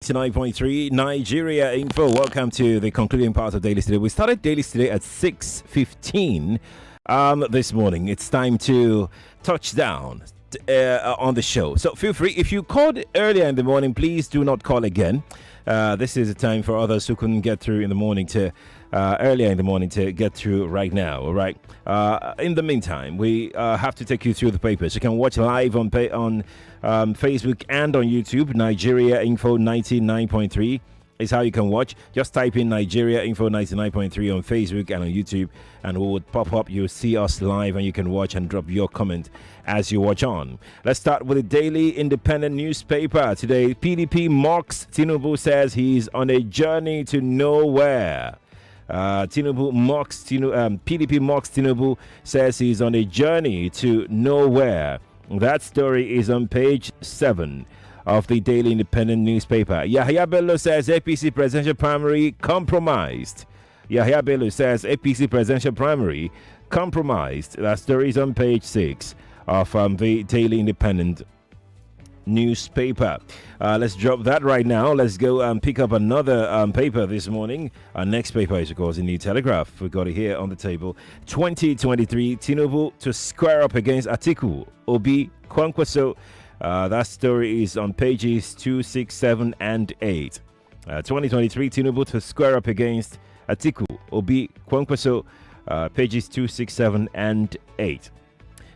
9.3 Nigeria Info. Welcome to the concluding part of Dailies today. We started Dailies today at 6:15 this morning. It's time to touch down on the show. So feel free. If you called earlier in the morning, please do not call again. This is a time for others who couldn't get through in the morning to earlier in the morning to get through right now. All right. In the meantime, we have to take you through the papers. You can watch live on Facebook and on YouTube. Nigeria Info 99.3 is how you can watch. Just type in Nigeria Info 99.3 on Facebook and on YouTube, and it would pop up. You'll see us live, and you can watch and drop your comment as you watch on. Let's start with the Daily Independent newspaper today. PDP mocks Tinubu, says he's on a journey to nowhere. PDP mocks Tinubu, says he's on a journey to nowhere. That story is on page 7 of the Daily Independent newspaper. Yahya Bello says APC presidential primary compromised. Yahya Bello says APC presidential primary compromised. That story is on page 6 of the Daily Independent newspaper. Let's drop that right now. Let's go and pick up another paper this morning. Our next paper is, of course, the New Telegraph. We've got it here on the table. 2023 Tinubu to square up against Atiku, Obi, Kwankwaso. That story is on pages 2, 6, 7, and 8. 2023 Tinubu to square up against Atiku, Obi, Kwankwaso. Pages 2, 6, 7, and 8.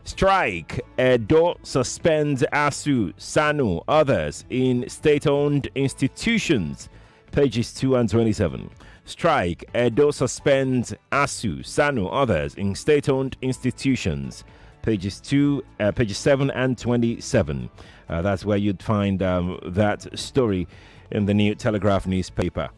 Strike. Edo suspends ASU, SANU, others in state-owned institutions. Pages 2 and 27. Strike. Edo suspends ASU, SANU, others in state-owned institutions. Pages 7 and 27. That's where you'd find that story in the New Telegraph newspaper.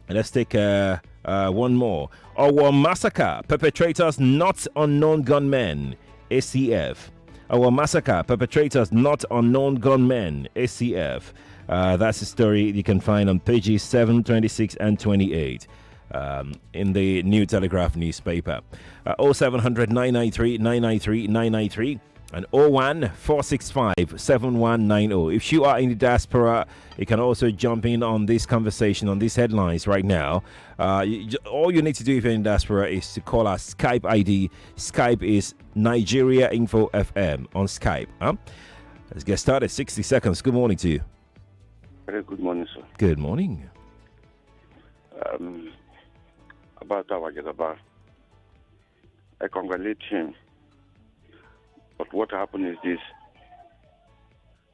And let's take one more. Our massacre. Perpetrators not unknown gunmen. ACF. Our massacre perpetrators not unknown gunmen. ACF. That's a story you can find on pages 7, 26, and 28 in the New Telegraph newspaper. 0700 993 993 993 and 01 465 7190. If you are in the diaspora, you can also jump in on this conversation, on these headlines right now. All you need to do if you're in diaspora is to call our Skype ID. Skype is Nigeria Info FM on Skype. Let's get started. 60 seconds. Good morning to you. Very good morning, sir. Good morning. About our Jagaba, I congratulate him. But what happened is this: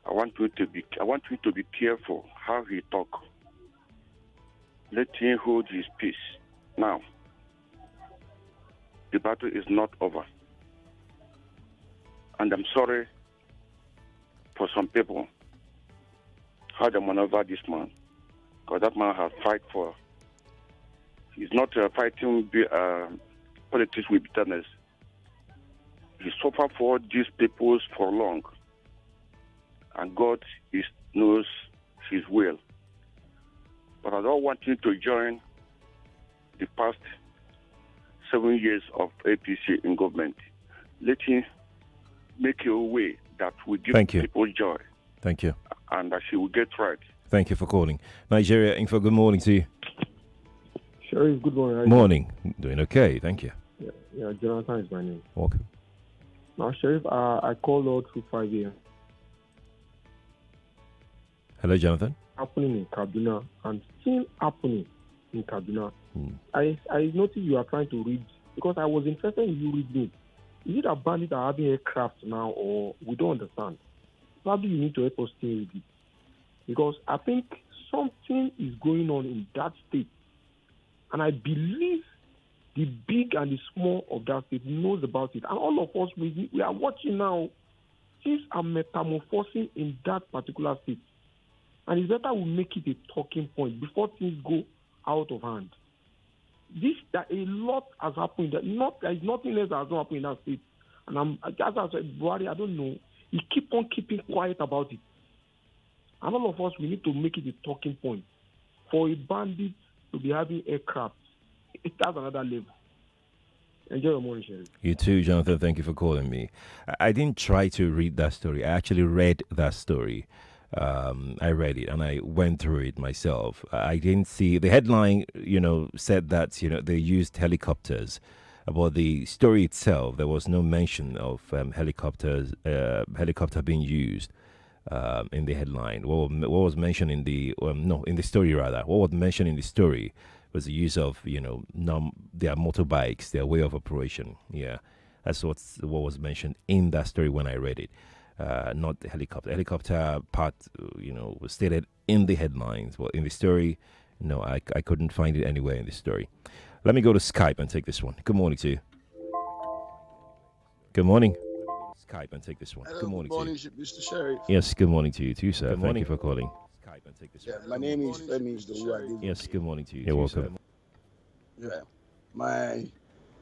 I want you to be careful how he talk. Let him hold his peace. Now, the battle is not over, and I'm sorry for some people how they maneuver this man, because that man has fight for. He's not fighting politics with bitterness. He suffered for these peoples for long, and God knows His will. But I don't want him to join the past 7 years of APC in government. Let him make a way that will give people joy. Thank you. And that she will get right. Thank you for calling. Nigeria Info, good morning to you. Sheriff, good morning. Morning. Doing okay, thank you. Yeah, Jonathan is my name. Welcome. Now, Sheriff, I called out through 5 a.m. Hello, Jonathan. Happening in Kaduna and still happening in Kaduna. I noticed you are trying to read, because I was interested in you reading. Is it a bandit are having aircraft now, or we don't understand? Probably you need to help us stay with it. Because I think something is going on in that state. And I believe the big and the small of that state knows about it. And all of us, we are watching now, things are metamorphosing in that particular state. And it's better we make it a talking point before things go out of hand. That a lot has happened. There is nothing else that has not happened in that state. And as I said, Buhari, I don't know, he keep on keeping quiet about it. And all of us, we need to make it a talking point. For a bandit to be having aircraft, that's another level. Enjoy your morning, Sheriff. You too, Jonathan. Thank you for calling me. I didn't try to read that story. I actually read that story. I read it and I went through it myself. I didn't see the headline, said that, they used helicopters. About the story itself, there was no mention of helicopter being used in the headline. What was mentioned in the in the story rather. What was mentioned in the story was the use of their motorbikes, their way of operation. Yeah, that's what was mentioned in that story when I read it. Not the helicopter. Helicopter part, was stated in the headlines. Well, in the story, no, I couldn't find it anywhere in the story. Let me go to Skype and take this one. Good morning to you. Good morning. Skype and take this one. Hello, good morning to you. Mr. Sheriff. Yes, good morning to you too, sir. Good Thank morning. you for calling. Skype and take this one. My name is Femi. Yes, good morning to you. You're welcome. Yeah, my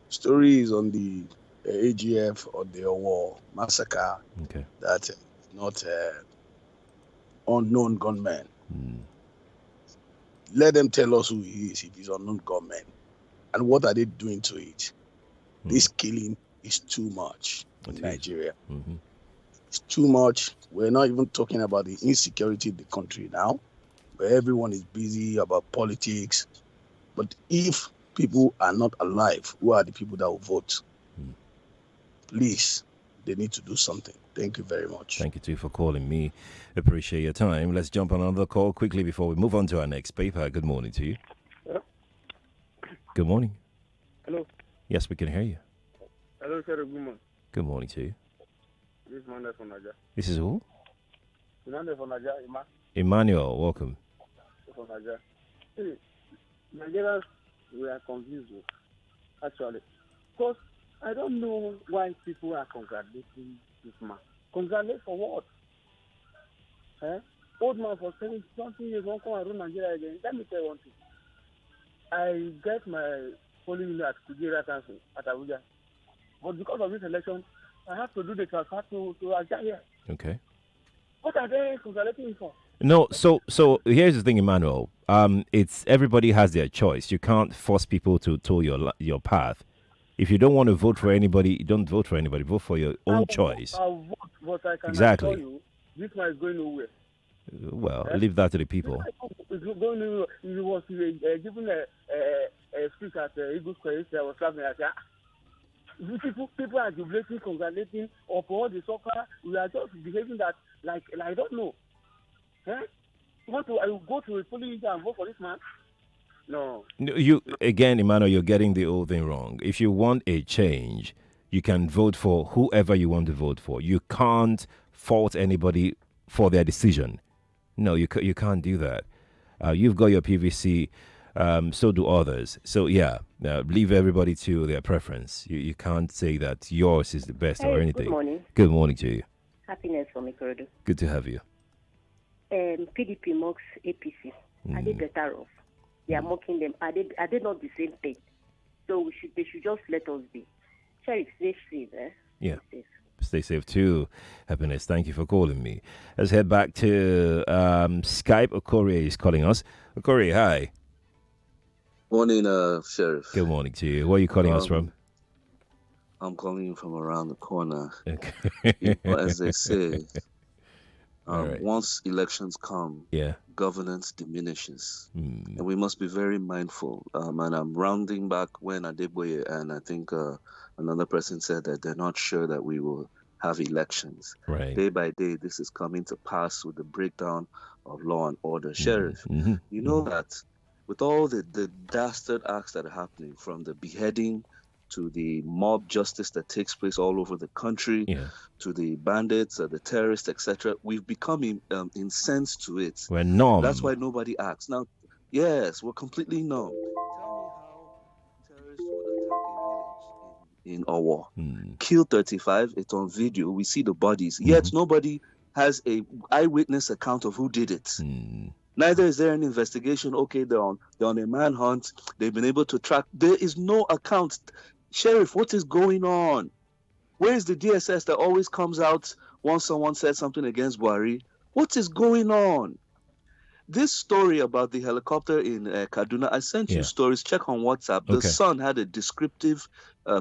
story is on the AGF or the Owo massacre. Okay. That not unknown gunmen. Let them tell us who he is if he's unknown gunmen. And what are they doing to it? This killing is too much in Nigeria. It's too much. We're not even talking about the insecurity in the country now, where everyone is busy about politics. But if people are not alive, who are the people that will vote? Please, they need to do something. Thank you very much. Thank you too for calling me. Appreciate your time. Let's jump on another call quickly before we move on to our next paper. Good morning to you. Hello? Good morning. Hello. Yes, we can hear you. Hello, sir. Good morning. Good morning to you. This is Manuel from Nigeria. This is who? Emmanuel from Nigeria. Emmanuel, welcome. From Nigeria. See, Nigerians, we are confused, actually. Because I don't know why people are congratulating this man. Congratulate for what? Old man for 70 years won't come and rule Nigeria again. Let me tell you one thing. I get my polling unit at Quadry Council at Abuja. But because of this election, I have to do the transfer to Abuja here. Okay. What are they congratulating for? No, so here's the thing, Emmanuel. It's everybody has their choice. You can't force people to tow your path. If you don't want to vote for anybody, you don't vote for anybody. Vote for your own choice. I'll vote, but I can Exactly. tell you, this man is going nowhere. Well, leave that to the people. It's going nowhere. He was given a speech at Eagle Square. I was laughing. I said, people are jubilating, congratulating, or for all the suffer. We are just behaving that like I don't know. I will go to a polling unit and vote for this man? No. You again, Emmanuel, you're getting the whole thing wrong. If you want a change, you can vote for whoever you want to vote for. You can't fault anybody for their decision. No, you can't do that. You've got your PVC, so do others. So yeah, leave everybody to their preference. You can't say that yours is the best or anything. Good morning. Good morning to you. Happiness from Ikorodu. Good to have you. PDP mocks APC. Are they better off? They are mocking them. Are they not the same thing? So they should just let us be. Sheriff, stay safe, Yeah. Stay safe. Stay safe too. Happiness. Thank you for calling me. Let's head back to Skype. Okori is calling us. Okori, hi. Morning, Sheriff. Good morning to you. Where are you calling us from? I'm calling you from around the corner. Okay. As they say, right. Once elections come, Yeah. governance diminishes. And we must be very mindful. And I'm rounding back when Adeboye and I think another person said that they're not sure that we will have elections. Right. Day by day, this is coming to pass with the breakdown of law and order. Sheriff, you know that with all the dastard acts that are happening, from the beheading to the mob justice that takes place all over the country, to the bandits, the terrorists, etc., we've become incensed to it. We're numb. That's why nobody acts. Now, yes, we're completely numb. Tell me how terrorists would attack a village in Owo, kill 35, it's on video, we see the bodies, yet nobody has a eyewitness account of who did it. Neither is there an investigation. Okay, they're on a manhunt. They've been able to track. There is no account. Sheriff, what is going on? Where is the DSS that always comes out once someone said something against Buhari? What is going on? this story about the helicopter in Kaduna, I sent you stories. Check on WhatsApp. The Sun had a descriptive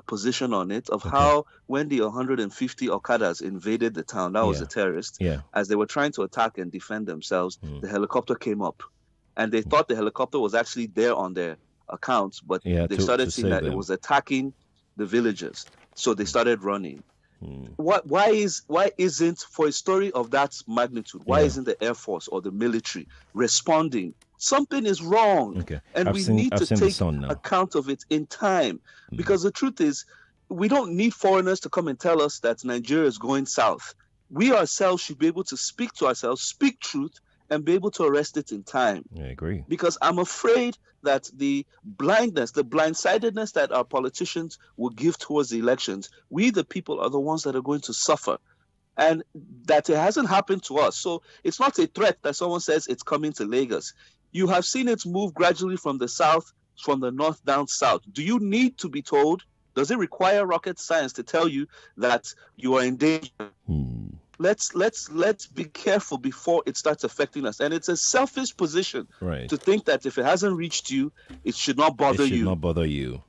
position on it of how when the 150 Okadas invaded the town, that was a terrorist, as they were trying to attack and defend themselves, the helicopter came up. And they thought the helicopter was actually there on their accounts, but they started seeing that it was attacking the villagers. So they started running. Why isn't, for a story of that magnitude, why isn't the Air Force or the military responding? Something is wrong, and we need to take account of it in time. Because the truth is, we don't need foreigners to come and tell us that Nigeria is going south. We ourselves should be able to speak to ourselves, speak truth, and be able to arrest it in time. I agree. Because I'm afraid that the blindness, the blindsidedness that our politicians will give towards the elections, we the people are the ones that are going to suffer. And that it hasn't happened to us. So it's not a threat that someone says it's coming to Lagos. You have seen it move gradually from the south, from the north down south. Do you need to be told? Does it require rocket science to tell you that you are in danger? Let's be careful before it starts affecting us. And it's a selfish position to think that if it hasn't reached you, it should not bother you. It should not bother you.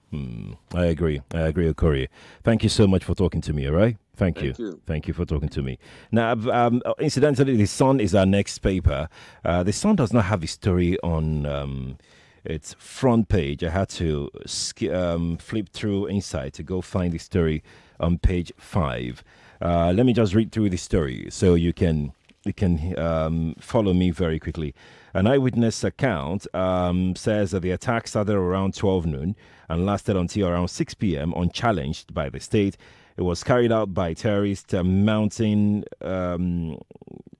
I agree, Okorie. Thank you so much for talking to me, all right? Thank you. Thank you for talking to me. Now, incidentally, The Sun is our next paper. The Sun does not have a story on its front page. I had to flip through inside to go find the story on page 5. Let me just read through the story so you can follow me very quickly. An eyewitness account says that the attack started around 12 noon and lasted until around 6 p.m. unchallenged by the state. It was carried out by terrorists mounted on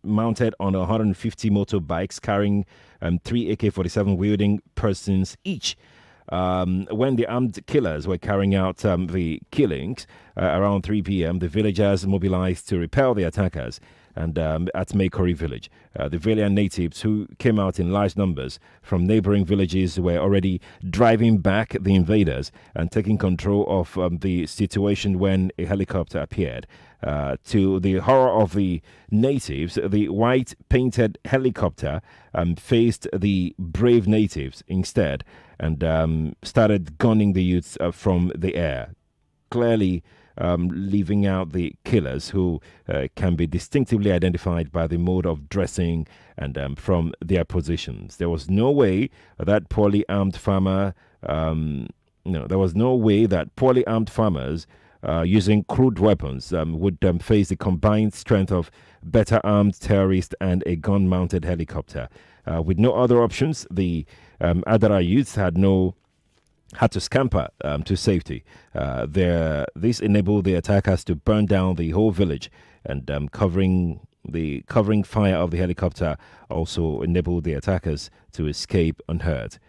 150 motorbikes carrying 3 AK-47 wielding persons each. When the armed killers were carrying out the killings around 3 p.m., the villagers mobilized to repel the attackers. And at Maykori village, the valiant natives who came out in large numbers from neighboring villages were already driving back the invaders and taking control of the situation when a helicopter appeared. To the horror of the natives, the white painted helicopter faced the brave natives instead and started gunning the youths from the air, clearly leaving out the killers who can be distinctively identified by the mode of dressing and from their positions. There was no way that poorly armed farmers using crude weapons would face the combined strength of better armed terrorists and a gun-mounted helicopter. With no other options, the Adara youths had to scamper to safety. This enabled the attackers to burn down the whole village, and covering fire of the helicopter also enabled the attackers to escape unhurt.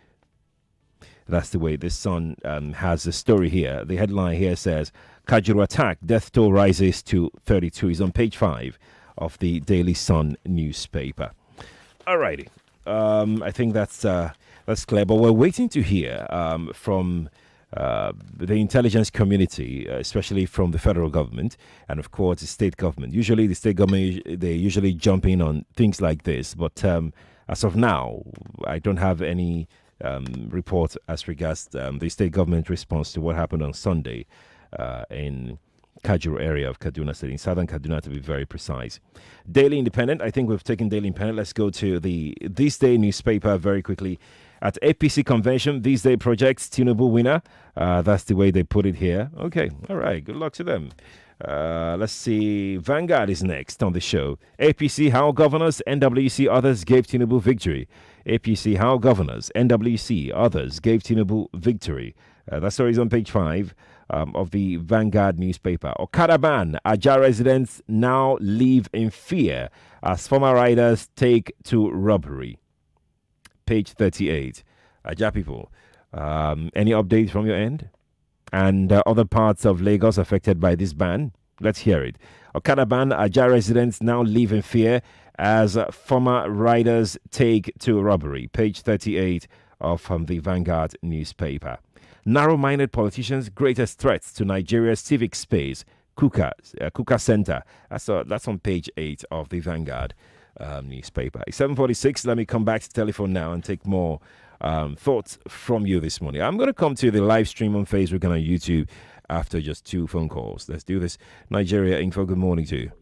That's the way this Sun has the story here. The headline here says, Quadry attack, death toll rises to 32. Is on page 5 of the Daily Sun newspaper. Alrighty. I think that's clear, but we're waiting to hear from the intelligence community, especially from the federal government and, of course, the state government. Usually, the state government, they usually jump in on things like this, but as of now, I don't have any report as regards the state government response to what happened on Sunday in Quadry area of Kaduna State, in southern Kaduna to be very precise. Daily Independent, I think we've taken Daily Independent. Let's go to the This Day newspaper very quickly. At APC convention, This Day projects Tinubu winner. That's the way they put it here. Okay, all right, good luck to them. Let's see, Vanguard is next on the show. APC, how governors, NWC, others gave Tinubu victory. APC, how governors, NWC, others gave Tinubu victory. That story is on page 5 of the Vanguard newspaper. Okada ban, Ajah residents now live in fear as former riders take to robbery. Page 38. Ajah people, any updates from your end? And other parts of Lagos affected by this ban? Let's hear it. Okada ban, Ajah residents now live in fear as former riders take to robbery. Page 38 of the Vanguard newspaper. Narrow-minded politicians' greatest threats to Nigeria's civic space. Kuka Center. That's on page 8 of the Vanguard. newspaper. It's 7:46. Let me come back to the telephone now and take more thoughts from you this morning. I'm going to come to the live stream on Facebook and on YouTube after just 2 phone calls. Let's do this. Nigeria Info, good morning to you.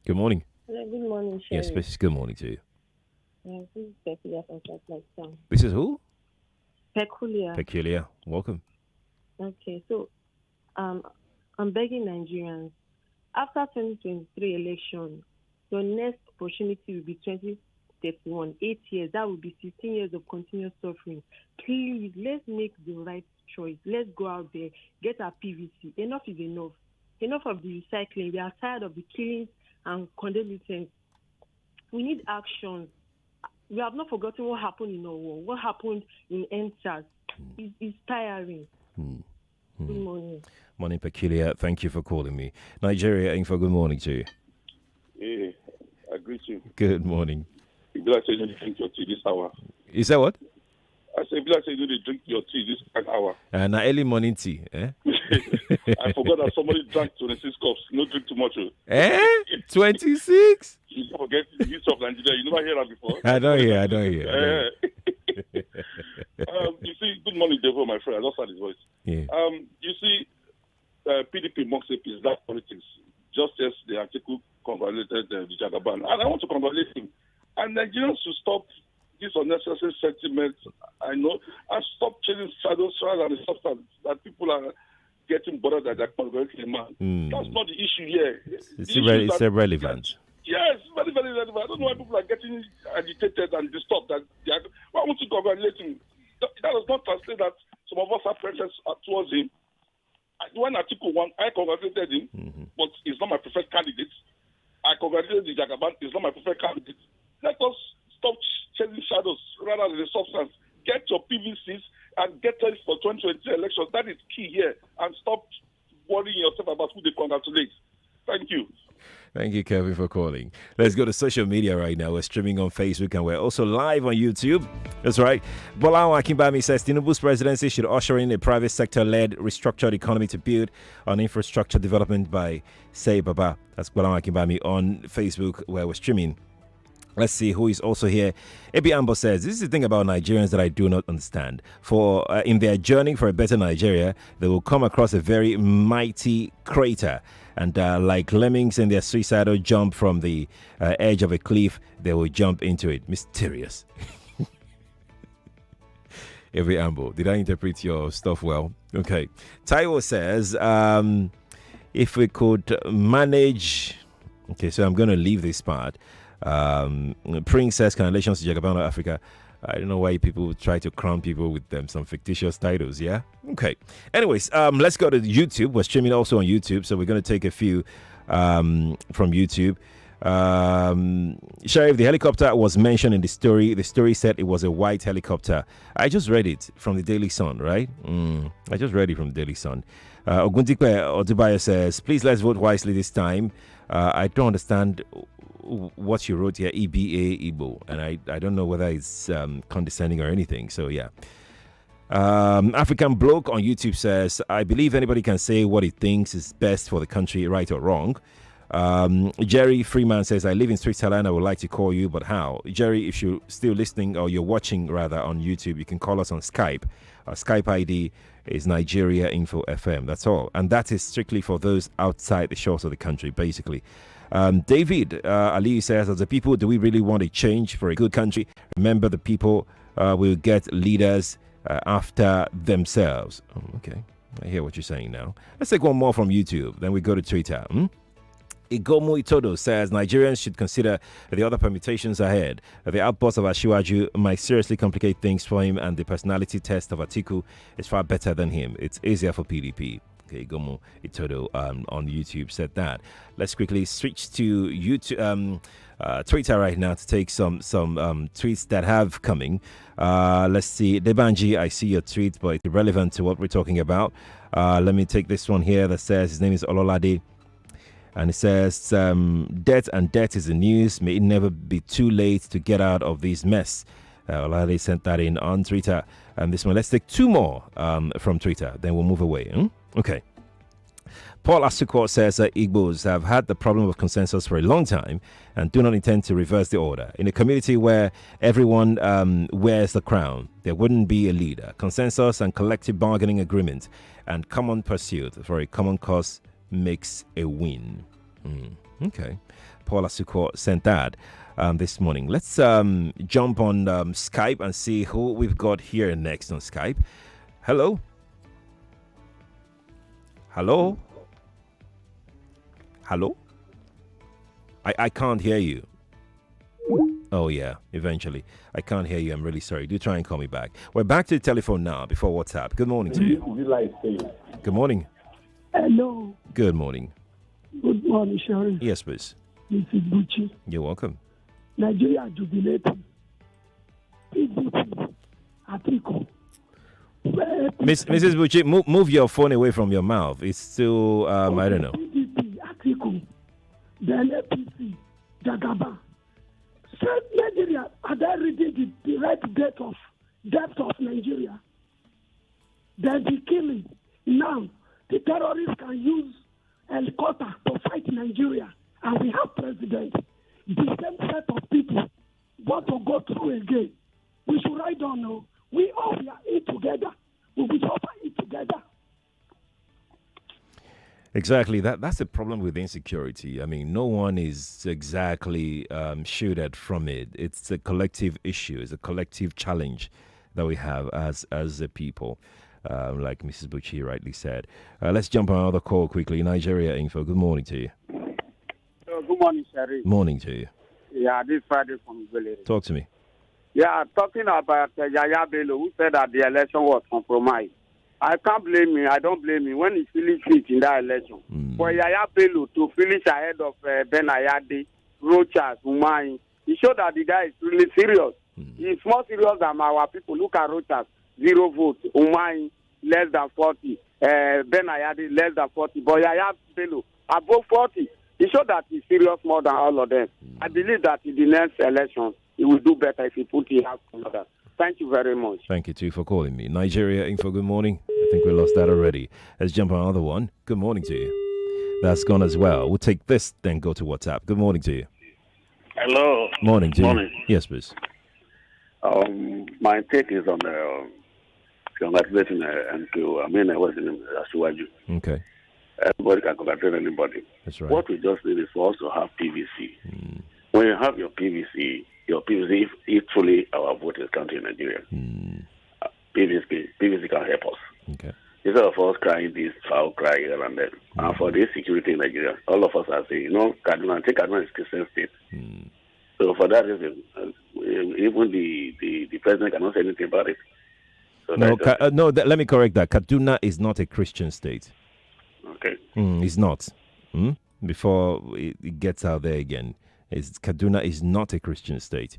Good morning. Hello, good morning, Sherry. Yes, please, good morning to you. This is Peculiar from South. This is who? Peculiar. Peculiar. Welcome. Okay, so I'm begging Nigerians, after 2023 election, your next opportunity will be 2031, 8 years. That will be 15 years of continuous suffering. Please, let's make the right choice. Let's go out there, get our PVC. Enough is enough. Enough of the recycling. We are tired of the killings and condemnations. We need action. We have not forgotten what happened in our war, what happened in NSAS. It's tiring. Good morning. Morning, Peculiar. Thank you for calling me. Nigeria Info, good morning to you. Hey, I greet you. Good morning. If you like to drink your tea this hour. Is that what? I said, if you like to drink your tea this hour. Now early morning tea, eh? I forgot that somebody drank 26 cups. No drink too much. 26? You forget the use of Nigeria. You never hear that before. I don't hear. You see, good morning, Devo, my friend. I just heard his voice. Yeah. You see, PDP mocks AP's that politics. Just as the article congratulated the Jagaban. And I want to congratulate him. And Nigerians should stop this unnecessary sentiment, I know, and stop chasing shadows rather than the substance that people are getting bothered that they're congratulating a man. That's not the issue here. It's irrelevant. Yes, very, very relevant. I don't know why people are getting agitated and disturbed. Why won't you congratulate him? That does not translate that some of us have preference towards him. When Article 1, I congratulated him, but he's not my preferred candidate. I congratulated the Jagaban, he's not my preferred candidate. Let us stop chasing shadows rather than the substance. Get your PVCs and get ready for 2023 elections. That is key here. And stop worrying yourself about who they congratulate. Thank you. Thank you, Kevin, for calling. Let's go to social media right now. We're streaming on Facebook and we're also live on YouTube. That's right. Bola Akinbami says Tinubu's presidency should usher in a private sector-led restructured economy to build on infrastructure development by Say Baba. That's Bola Akinbami on Facebook where we're streaming. Let's see who is also here. Ebi Ambo says, this is the thing about Nigerians that I do not understand. For in their journey for a better Nigeria, they will come across a very mighty crater. And like lemmings in their suicidal jump from the edge of a cliff, they will jump into it. Mysterious. Ebi Ambo, did I interpret your stuff well? Okay. Taiwo says, if we could manage... Okay, so I'm going to leave this part. Princess, congratulations to Jagabano Africa. I don't know why people try to crown people with some fictitious titles, yeah? Okay. Anyways, let's go to YouTube. We're streaming also on YouTube, so we're going to take a few from YouTube. Sheriff, the helicopter was mentioned in the story. The story said it was a white helicopter. I just read it from the Daily Sun, right? I just read it from the Daily Sun. Oguntikwe Odubaya says, please let's vote wisely this time. I don't understand what you wrote here, EBA Igbo, and I don't know whether it's condescending or anything. So yeah. African Bloke on YouTube says, I believe anybody can say what he thinks is best for the country, right or wrong. Jerry Freeman says, I live in Switzerland. I would like to call you, but how? Jerry, if you're still listening or you're watching rather on YouTube, you can call us on Skype. Our Skype ID is Nigeria Info FM. That's all. And that is strictly for those outside the shores of the country, basically. David Ali says, as a people, do we really want a change for a good country? Remember, the people will get leaders after themselves. Oh, okay. I hear what you're saying now. Let's take one more from YouTube. Then we go to Twitter. Igomu Itodo says Nigerians should consider the other permutations ahead. The outburst of Ashiwaju might seriously complicate things for him, and the personality test of Atiku is far better than him. It's easier for PDP. Okay, Igomu Itodo on YouTube said that. Let's quickly switch to YouTube, Twitter right now to take some tweets that have coming. Let's see. Debanji, I see your tweet, but it's irrelevant to what we're talking about. Let me take this one here that says his name is Ololade. And it says, debt is the news. May it never be too late to get out of this mess. Olade sent that in on Twitter. And this one, let's take two more from Twitter. Then we'll move away. Okay. Paul Asuko says that Igbos have had the problem of consensus for a long time and do not intend to reverse the order. In a community where everyone wears the crown, there wouldn't be a leader. Consensus and collective bargaining agreement and common pursuit for a common cause makes a win. Okay. Paul Asuko sent that this morning. Let's jump on Skype and see who we've got here next on Skype. Hello? Hello? Hello? I can't hear you. Oh, yeah, eventually. I can't hear you. I'm really sorry. Do try and call me back. We're back to the telephone now before WhatsApp. Good morning to you. Good morning. Hello. Good morning. Good morning, Sharon. Yes, please. This is Buchi. You're welcome. Nigeria jubilating. PDP. Atiku. Mrs. Buchi, move your phone away from your mouth. It's still, I don't know. PDP. Atiku. Then APC. Jagaba. Said Nigeria. Are they reading the right depth of Nigeria? Then the killing. Now, the terrorists can use helicopter to fight Nigeria. And we have president. The same set of people want to go through again. We should write down now. We all are in together. We will suffer it together. Exactly. That's the problem with insecurity. I mean, no one is exactly shielded from it. It's a collective issue. It's a collective challenge that we have as a people. Like Mrs. Buchi rightly said. Let's jump on another call quickly. Nigeria Info. Good morning to you. Good morning, Sherry. Morning to you. Yeah, this Friday from Village. Talk to me. Yeah, talking about Yaya Bello, who said that the election was compromised. I can't blame him. I don't blame him when he finished it in that election. For Yaya Bello to finish ahead of Ben Ayade, Rochas, Umahi, he showed that the guy is really serious. He's more serious than our people. Look at Rochas, 0 votes. Umahi, less than 40. Ben Ayade, less than 40. But Yaya Bello, above 40. He showed that he's serious more than all of them. I believe that in the next election, he will do better if he put his house together. Thank you very much. Thank you, too, for calling me. Nigeria Info, good morning. I think we lost that already. Let's jump on another one. Good morning to you. That's gone as well. We'll take this, then go to WhatsApp. Good morning to you. Hello. Morning to you. Yes, please. My take is on congratulating MQ. I mean, I was in Asiwaju. Okay. Everybody can congratulate anybody. That's right. What we just need is for us to have PVC. When you have your PVC, if truly our vote is counting in Nigeria, PVC can help us. Okay. Instead of us crying this foul cry here and there. And for this security in Nigeria, all of us are saying, Kaduna is Christian state. So for that reason, even the president cannot say anything about it. So let me correct that. Kaduna is not a Christian state. Okay. It's not. Before it gets out there again. Kaduna is not a Christian state.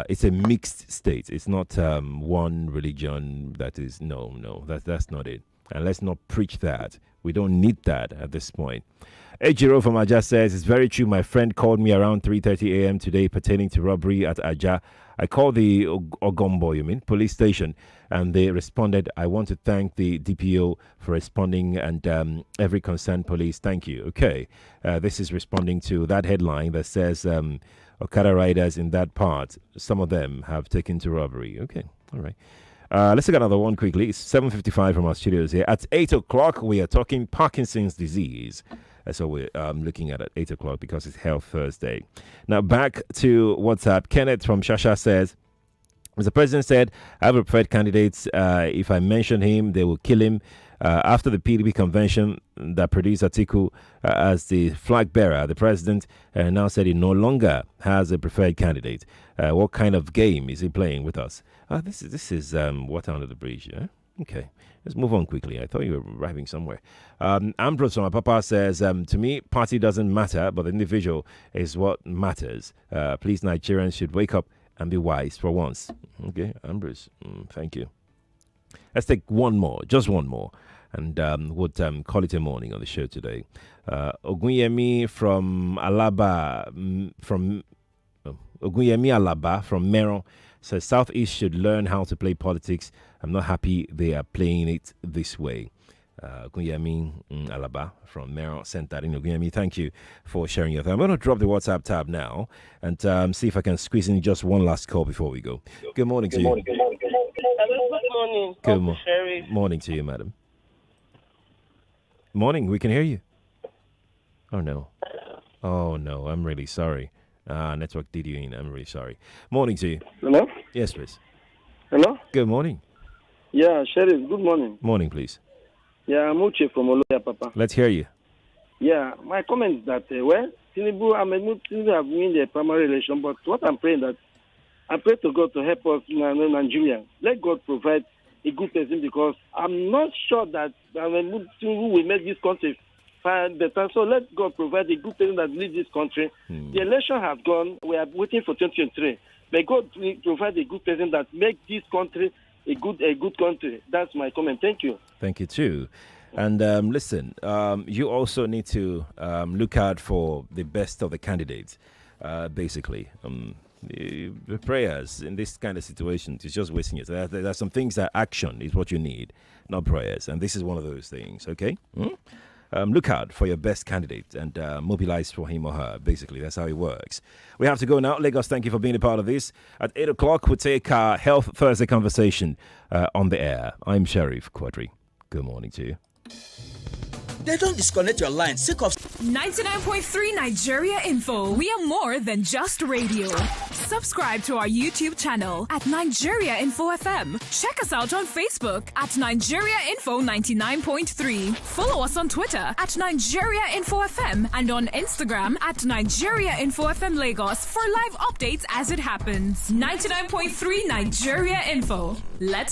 It's a mixed state. It's not one religion that is that's not it. And let's not preach that. We don't need that at this point. Ejiro from Aja says, it's very true. My friend called me around 3:30 a.m. today pertaining to robbery at Aja. I called the Ogombo, police station, and they responded. I want to thank the DPO for responding and every concerned police. Thank you. Okay. This is responding to that headline that says Okada riders in that part, some of them have taken to robbery. Okay. All right. Let's take another one quickly. It's 7:55 from our studios here. At 8 o'clock, we are talking Parkinson's disease. So we're looking at 8 o'clock because it's Health Thursday. Now back to WhatsApp. Kenneth from Shasha says, as the president said, I have a preferred candidate. If I mention him, they will kill him. After the PDP convention that produced Atiku as the flag bearer, the president now said he no longer has a preferred candidate. What kind of game is he playing with us? This is water under the bridge. Yeah? Okay, let's move on quickly. I thought you were arriving somewhere. Ambrose from Papa says, to me, party doesn't matter, but the individual is what matters. Please, Nigerians should wake up and be wise for once. Okay, Ambrose, thank you. Let's take one more, just one more, and we'll call it a morning on the show today. Ogunyemi from Alaba, Ogunyemi Alaba from Meron says, Southeast should learn how to play politics. I'm not happy they are playing it this way. Gunyami Alaba from Mero Centarino. Gunyami, thank you for sharing your thoughts. I'm going to drop the WhatsApp tab now and see if I can squeeze in just one last call before we go. Good morning to you. Good morning. Good morning to you, madam. Morning, we can hear you. Oh, no. Oh, no, I'm really sorry. Network did you in. I'm really sorry. Morning to you. Hello? Yes, please. Hello? Good morning. Yeah, Sheriff, good morning. Morning, please. Yeah, I'm Uche from Oloya, Papa. Let's hear you. Yeah, my comment is that, Tinubu have won the primary election, but what I'm praying that, I pray to God to help us in Nigeria. Let God provide a good person because I'm not sure that Tinubu will make this country better. So let God provide a good person that leads this country. The election has gone. We are waiting for 2023. May God provide a good person that make this country a good country. That's my comment. Thank you. Thank you too. And listen, you also need to look out for the best of the candidates. Basically, the prayers in this kind of situations is just wasting it. There are some things that action is what you need, not prayers. And this is one of those things. Okay. Look out for your best candidate and mobilize for him or her. Basically, that's how it works. We have to go now. Lagos, thank you for being a part of this. At 8 o'clock, we'll take our Health Thursday conversation on the air. I'm Sheriff Quadry. Good morning to you. They don't disconnect your line. Sick of 99.3 Nigeria Info. We are more than just radio. Subscribe to our YouTube channel at Nigeria Info FM. Check us out on Facebook at Nigeria Info 99.3. Follow us on Twitter at Nigeria Info FM and on Instagram at Nigeria Info FM Lagos for live updates as it happens. 99.3 Nigeria Info. Let's